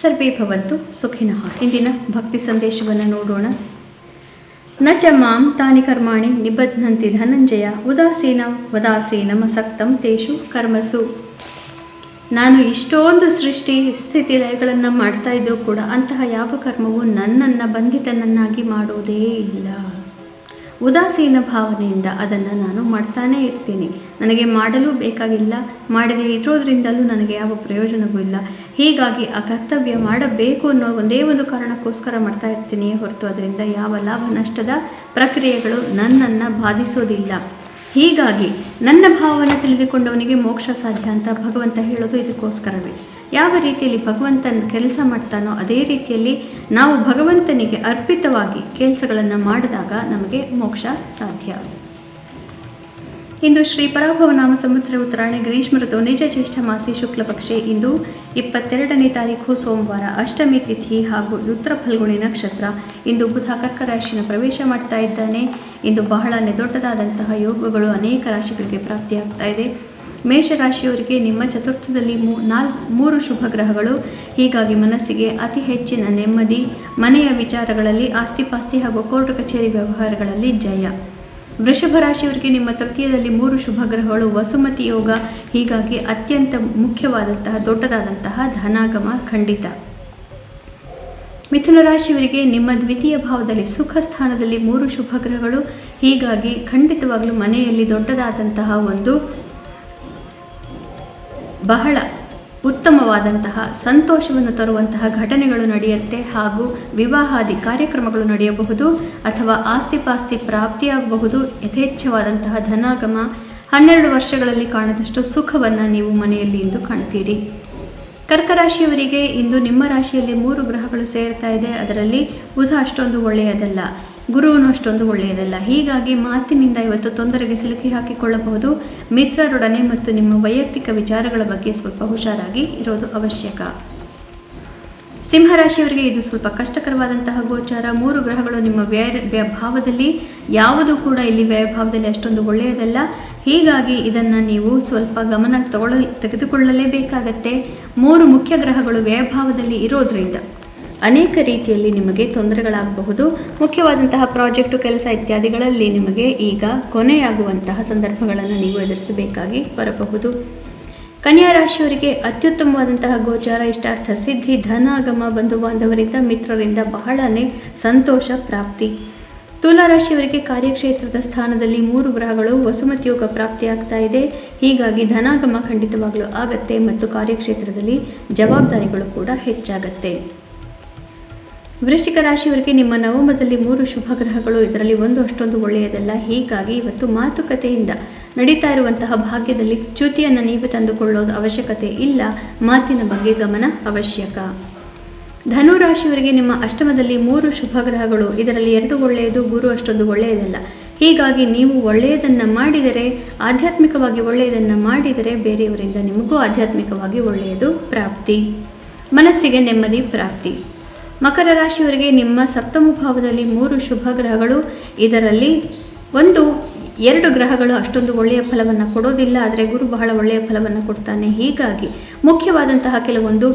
ಸರ್ವೇ ಭವಂತು ಸುಖಿನಃ. ಇಂದಿನ ಭಕ್ತಿ ಸಂದೇಶವನ್ನು ನೋಡೋಣ. ನ ಚ ಮಾಂ ತಾನಿ ಕರ್ಮಾಣಿ ನಿಬಧ್ನಂತಿ ಧನಂಜಯ ಉದಾಸೀನ ವದಾಸೀನಮಸಕ್ತಂ ತೇಷು ಕರ್ಮಸು. ನಾನು ಇಷ್ಟೊಂದು ಸೃಷ್ಟಿ ಸ್ಥಿತಿ ಲಯಗಳನ್ನು ಮಾಡ್ತಾ ಇದ್ರೂ ಕೂಡ ಅಂತಹ ಯಾವ ಕರ್ಮವು ನನ್ನನ್ನು ಬಂಧಿತನನ್ನಾಗಿ ಮಾಡೋದೇ ಇಲ್ಲ. ಉದಾಸೀನ ಭಾವನೆಯಿಂದ ಅದನ್ನು ನಾನು ಮಾಡ್ತಾನೇ ಇರ್ತೀನಿ. ನನಗೆ ಮಾಡಲು ಬೇಕಾಗಿಲ್ಲ, ಮಾಡದೇ ಇರೋದ್ರಿಂದಲೂ ನನಗೆ ಯಾವ ಪ್ರಯೋಜನವೂ ಇಲ್ಲ. ಹೀಗಾಗಿ ಆ ಕರ್ತವ್ಯ ಮಾಡಬೇಕು ಅನ್ನೋ ಒಂದೇ ಒಂದು ಕಾರಣಕ್ಕೋಸ್ಕರ ಮಾಡ್ತಾ ಇರ್ತೀನಿ ಹೊರತು ಅದರಿಂದ ಯಾವ ಲಾಭ ನಷ್ಟದ ಪ್ರಕ್ರಿಯೆಗಳು ನನ್ನನ್ನು ಬಾಧಿಸೋದಿಲ್ಲ. ಹೀಗಾಗಿ ನನ್ನ ಭಾವನೆ ತಿಳಿದುಕೊಂಡವನಿಗೆ ಮೋಕ್ಷ ಸಾಧ್ಯ ಅಂತ ಭಗವಂತ ಹೇಳೋದು ಇದಕ್ಕೋಸ್ಕರವೇ. ಯಾವ ರೀತಿಯಲ್ಲಿ ಭಗವಂತನ ಕೆಲಸ ಮಾಡ್ತಾನೋ ಅದೇ ರೀತಿಯಲ್ಲಿ ನಾವು ಭಗವಂತನಿಗೆ ಅರ್ಪಿತವಾಗಿ ಕೆಲಸಗಳನ್ನು ಮಾಡಿದಾಗ ನಮಗೆ ಮೋಕ್ಷ ಸಾಧ್ಯ. ಇಂದು ಶ್ರೀ ಪರಾಭವನಾಮ ಸಂವತ್ಸರ ಉತ್ತರಾಯಣ ಗ್ರೀಷ್ಮ ಋತು ನಿಜ ಜ್ಯೇಷ್ಠ ಮಾಸಿ ಶುಕ್ಲ ಪಕ್ಷೆ. ಇಂದು 22ನೇ ತಾರೀಕು ಸೋಮವಾರ, ಅಷ್ಟಮಿ ತಿಥಿ ಹಾಗೂ ಉತ್ತರ ಫಲ್ಗುಣಿ ನಕ್ಷತ್ರ. ಇಂದು ಬುಧ ಕರ್ಕ ರಾಶಿಯನ್ನು ಪ್ರವೇಶ ಮಾಡ್ತಾ ಇದ್ದಾನೆ. ಇಂದು ಬಹಳನೇ ದೊಡ್ಡದಾದಂತಹ ಯೋಗಗಳು ಅನೇಕ ರಾಶಿಗಳಿಗೆ ಪ್ರಾಪ್ತಿಯಾಗ್ತಾ ಇದೆ. ಮೇಷರಾಶಿಯವರಿಗೆ ನಿಮ್ಮ ಚತುರ್ಥದಲ್ಲಿ 3 ಶುಭ ಗ್ರಹಗಳು. ಹೀಗಾಗಿ ಮನಸ್ಸಿಗೆ ಅತಿ ಹೆಚ್ಚಿನ ನೆಮ್ಮದಿ, ಮನೆಯ ವಿಚಾರಗಳಲ್ಲಿ ಆಸ್ತಿಪಾಸ್ತಿ ಹಾಗೂ ಕೋರ್ಟ್ ಕಚೇರಿ ವ್ಯವಹಾರಗಳಲ್ಲಿ ಜಯ. ವೃಷಭ ರಾಶಿಯವರಿಗೆ ನಿಮ್ಮ ತೃತೀಯದಲ್ಲಿ 3 ಶುಭ ಗ್ರಹಗಳು, ವಸುಮತಿ ಯೋಗ. ಹೀಗಾಗಿ ಅತ್ಯಂತ ಮುಖ್ಯವಾದಂತಹ ದೊಡ್ಡದಾದಂತಹ ಧನಾಗಮ ಖಂಡಿತ. ಮಿಥುನ ರಾಶಿಯವರಿಗೆ ನಿಮ್ಮ ದ್ವಿತೀಯ ಭಾವದಲ್ಲಿ ಸುಖ ಸ್ಥಾನದಲ್ಲಿ 3 ಶುಭ ಗ್ರಹಗಳು. ಹೀಗಾಗಿ ಖಂಡಿತವಾಗಲೂ ಮನೆಯಲ್ಲಿ ದೊಡ್ಡದಾದಂತಹ ಒಂದು ಬಹಳ ಉತ್ತಮವಾದಂತಹ ಸಂತೋಷವನ್ನು ತರುವಂತಹ ಘಟನೆಗಳು ನಡೆಯುತ್ತೆ ಹಾಗೂ ವಿವಾಹಾದಿ ಕಾರ್ಯಕ್ರಮಗಳು ನಡೆಯಬಹುದು ಅಥವಾ ಆಸ್ತಿಪಾಸ್ತಿ ಪ್ರಾಪ್ತಿಯಾಗಬಹುದು. ಯಥೇಚ್ಛವಾದಂತಹ ಧನಾಗಮ 12 ವರ್ಷಗಳಲ್ಲಿ ಕಾಣದಷ್ಟು ಸುಖವನ್ನು ನೀವು ಮನೆಯಲ್ಲಿ ಇಂದು ಕಾಣ್ತೀರಿ. ಕರ್ಕರಾಶಿಯವರಿಗೆ ಇಂದು ನಿಮ್ಮ ರಾಶಿಯಲ್ಲಿ 3 ಗ್ರಹಗಳು ಸೇರ್ತಾ ಇದೆ. ಅದರಲ್ಲಿ ಬುಧ ಅಷ್ಟೊಂದು ಒಳ್ಳೆಯದಲ್ಲ, ಗುರುವನು ಅಷ್ಟೊಂದು ಒಳ್ಳೆಯದಲ್ಲ. ಹೀಗಾಗಿ ಮಾತಿನಿಂದ ಇವತ್ತು ತೊಂದರೆಗೆ ಸಿಲುಕಿ ಹಾಕಿಕೊಳ್ಳಬಹುದು. ಮಿತ್ರರೊಡನೆ ಮತ್ತು ನಿಮ್ಮ ವೈಯಕ್ತಿಕ ವಿಚಾರಗಳ ಬಗ್ಗೆ ಸ್ವಲ್ಪ ಹುಷಾರಾಗಿ ಇರೋದು ಅವಶ್ಯಕ. ಸಿಂಹರಾಶಿಯವರಿಗೆ ಇದು ಸ್ವಲ್ಪ ಕಷ್ಟಕರವಾದಂತಹ ಗೋಚಾರ. 3 ಗ್ರಹಗಳು ನಿಮ್ಮ ವ್ಯಯಭಾವದಲ್ಲಿ, ಯಾವುದೂ ಕೂಡ ಇಲ್ಲಿ ವ್ಯಯಭಾವದಲ್ಲಿ ಅಷ್ಟೊಂದು ಒಳ್ಳೆಯದಲ್ಲ. ಹೀಗಾಗಿ ಇದನ್ನು ನೀವು ಸ್ವಲ್ಪ ಗಮನ ತೆಗೆದುಕೊಳ್ಳಲೇಬೇಕಾಗತ್ತೆ. 3 ಮುಖ್ಯ ಗ್ರಹಗಳು ವ್ಯಯಭಾವದಲ್ಲಿ ಇರೋದ್ರಿಂದ ಅನೇಕ ರೀತಿಯಲ್ಲಿ ನಿಮಗೆ ತೊಂದರೆಗಳಾಗಬಹುದು. ಮುಖ್ಯವಾದಂತಹ ಪ್ರಾಜೆಕ್ಟು, ಕೆಲಸ ಇತ್ಯಾದಿಗಳಲ್ಲಿ ನಿಮಗೆ ಈಗ ಕೊನೆಯಾಗುವಂತಹ ಸಂದರ್ಭಗಳನ್ನು ನೀವು ಎದುರಿಸಬೇಕಾಗಿ ಬರಬಹುದು. ಕನ್ಯಾ ರಾಶಿಯವರಿಗೆ ಅತ್ಯುತ್ತಮವಾದಂತಹ ಗೋಚಾರ, ಇಷ್ಟಾರ್ಥ ಸಿದ್ಧಿ, ಧನಾಗಮ, ಬಂಧು ಬಾಂಧವರಿಂದ ಮಿತ್ರರಿಂದ ಬಹಳನೇ ಸಂತೋಷ ಪ್ರಾಪ್ತಿ. ತುಲಾ ರಾಶಿಯವರಿಗೆ ಕಾರ್ಯಕ್ಷೇತ್ರದ ಸ್ಥಾನದಲ್ಲಿ 3 ಗ್ರಹಗಳು, ವಸುಮತಿ ಯೋಗ ಪ್ರಾಪ್ತಿಯಾಗ್ತಾ ಇದೆ. ಹೀಗಾಗಿ ಧನಾಗಮ ಖಂಡಿತವಾಗಲೂ ಆಗತ್ತೆ ಮತ್ತು ಕಾರ್ಯಕ್ಷೇತ್ರದಲ್ಲಿ ಜವಾಬ್ದಾರಿಗಳು ಕೂಡ ಹೆಚ್ಚಾಗತ್ತೆ. ವೃಶ್ಚಿಕ ರಾಶಿಯವರಿಗೆ ನಿಮ್ಮ ನವಮದಲ್ಲಿ 3 ಶುಭ ಗ್ರಹಗಳು. ಇದರಲ್ಲಿ ಒಂದು ಅಷ್ಟೊಂದು ಒಳ್ಳೆಯದಲ್ಲ. ಹೀಗಾಗಿ ಇವತ್ತು ಮಾತುಕತೆಯಿಂದ ನಡೀತಾ ಇರುವಂತಹ ಭಾಗ್ಯದಲ್ಲಿ ಚ್ಯುತಿಯನ್ನು ನೀವು ತಂದುಕೊಳ್ಳೋದು ಅವಶ್ಯಕತೆ ಇಲ್ಲ. ಮಾತಿನ ಬಗ್ಗೆ ಗಮನ ಅವಶ್ಯಕ. ಧನು ರಾಶಿಯವರಿಗೆ ನಿಮ್ಮ ಅಷ್ಟಮದಲ್ಲಿ 3 ಶುಭ ಗ್ರಹಗಳು. ಇದರಲ್ಲಿ 2 ಒಳ್ಳೆಯದು, ಗುರು ಅಷ್ಟೊಂದು ಒಳ್ಳೆಯದಲ್ಲ. ಹೀಗಾಗಿ ನೀವು ಒಳ್ಳೆಯದನ್ನು ಮಾಡಿದರೆ, ಆಧ್ಯಾತ್ಮಿಕವಾಗಿ ಒಳ್ಳೆಯದನ್ನು ಮಾಡಿದರೆ ಬೇರೆಯವರಿಂದ ನಿಮಗೂ ಆಧ್ಯಾತ್ಮಿಕವಾಗಿ ಒಳ್ಳೆಯದು ಪ್ರಾಪ್ತಿ, ಮನಸ್ಸಿಗೆ ನೆಮ್ಮದಿ ಪ್ರಾಪ್ತಿ. ಮಕರ ರಾಶಿಯವರಿಗೆ ನಿಮ್ಮ ಸಪ್ತಮ ಭಾವದಲ್ಲಿ 3 ಶುಭ ಗ್ರಹಗಳು. ಇದರಲ್ಲಿ 2 ಗ್ರಹಗಳು ಅಷ್ಟೊಂದು ಒಳ್ಳೆಯ ಫಲವನ್ನು ಕೊಡೋದಿಲ್ಲ, ಆದರೆ ಗುರು ಬಹಳ ಒಳ್ಳೆಯ ಫಲವನ್ನು ಕೊಡ್ತಾನೆ. ಹೀಗಾಗಿ ಮುಖ್ಯವಾದಂತಹ ಕೆಲವೊಂದು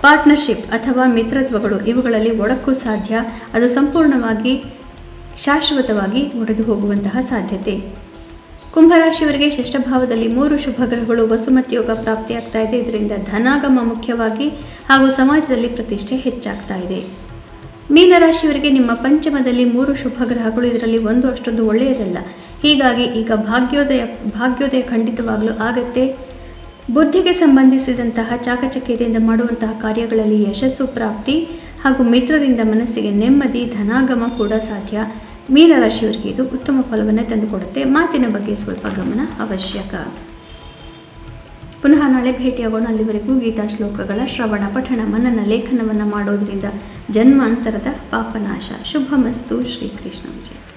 ಪಾರ್ಟ್ನರ್ಶಿಪ್ ಅಥವಾ ಮಿತ್ರತ್ವಗಳು ಇವುಗಳಲ್ಲಿ ಒಡಕ್ಕೂ ಸಾಧ್ಯ. ಅದು ಸಂಪೂರ್ಣವಾಗಿ ಶಾಶ್ವತವಾಗಿ ಒಡೆದು ಹೋಗುವಂತಹ ಸಾಧ್ಯತೆ. ಕುಂಭರಾಶಿಯವರಿಗೆ ಷಷ್ಠಭಾವದಲ್ಲಿ 3 ಶುಭ ಗ್ರಹಗಳು, ವಸುಮತಿ ಯೋಗ ಪ್ರಾಪ್ತಿಯಾಗ್ತಾ ಇದೆ. ಇದರಿಂದ ಧನಾಗಮ ಮುಖ್ಯವಾಗಿ ಹಾಗೂ ಸಮಾಜದಲ್ಲಿ ಪ್ರತಿಷ್ಠೆ ಹೆಚ್ಚಾಗ್ತಾ ಇದೆ. ಮೀನರಾಶಿಯವರಿಗೆ ನಿಮ್ಮ ಪಂಚಮದಲ್ಲಿ 3 ಶುಭ ಗ್ರಹಗಳು. ಇದರಲ್ಲಿ 1 ಅಷ್ಟೊಂದು ಒಳ್ಳೆಯದಲ್ಲ. ಹೀಗಾಗಿ ಈಗ ಭಾಗ್ಯೋದಯ ಖಂಡಿತವಾಗಲೂ ಆಗತ್ತೆ. ಬುದ್ಧಿಗೆ ಸಂಬಂಧಿಸಿದಂತಹ ಚಾಕಚಕ್ಯತೆಯಿಂದ ಮಾಡುವಂತಹ ಕಾರ್ಯಗಳಲ್ಲಿ ಯಶಸ್ಸು ಪ್ರಾಪ್ತಿ ಹಾಗೂ ಮಿತ್ರರಿಂದ ಮನಸ್ಸಿಗೆ ನೆಮ್ಮದಿ, ಧನಾಗಮ ಕೂಡ ಸಾಧ್ಯ. ಮೀನರಾಶಿಯವರಿಗೆ ಇದು ಉತ್ತಮ ಫಲವನ್ನು ತಂದುಕೊಡುತ್ತೆ. ಮಾತಿನ ಬಗ್ಗೆ ಸ್ವಲ್ಪ ಗಮನ ಅವಶ್ಯಕ. ಪುನಃ ನಾಳೆ ಭೇಟಿಯಾಗೋಣ. ಅಲ್ಲಿವರೆಗೂ ಗೀತಾ ಶ್ಲೋಕಗಳ ಶ್ರವಣ, ಪಠಣ, ಮನನ, ಲೇಖನವನ್ನು ಮಾಡೋದರಿಂದ ಜನ್ಮಾಂತರದ ಪಾಪನಾಶ. ಶುಭಮಸ್ತು. ಶ್ರೀಕೃಷ್ಣ ಜಯತೆ.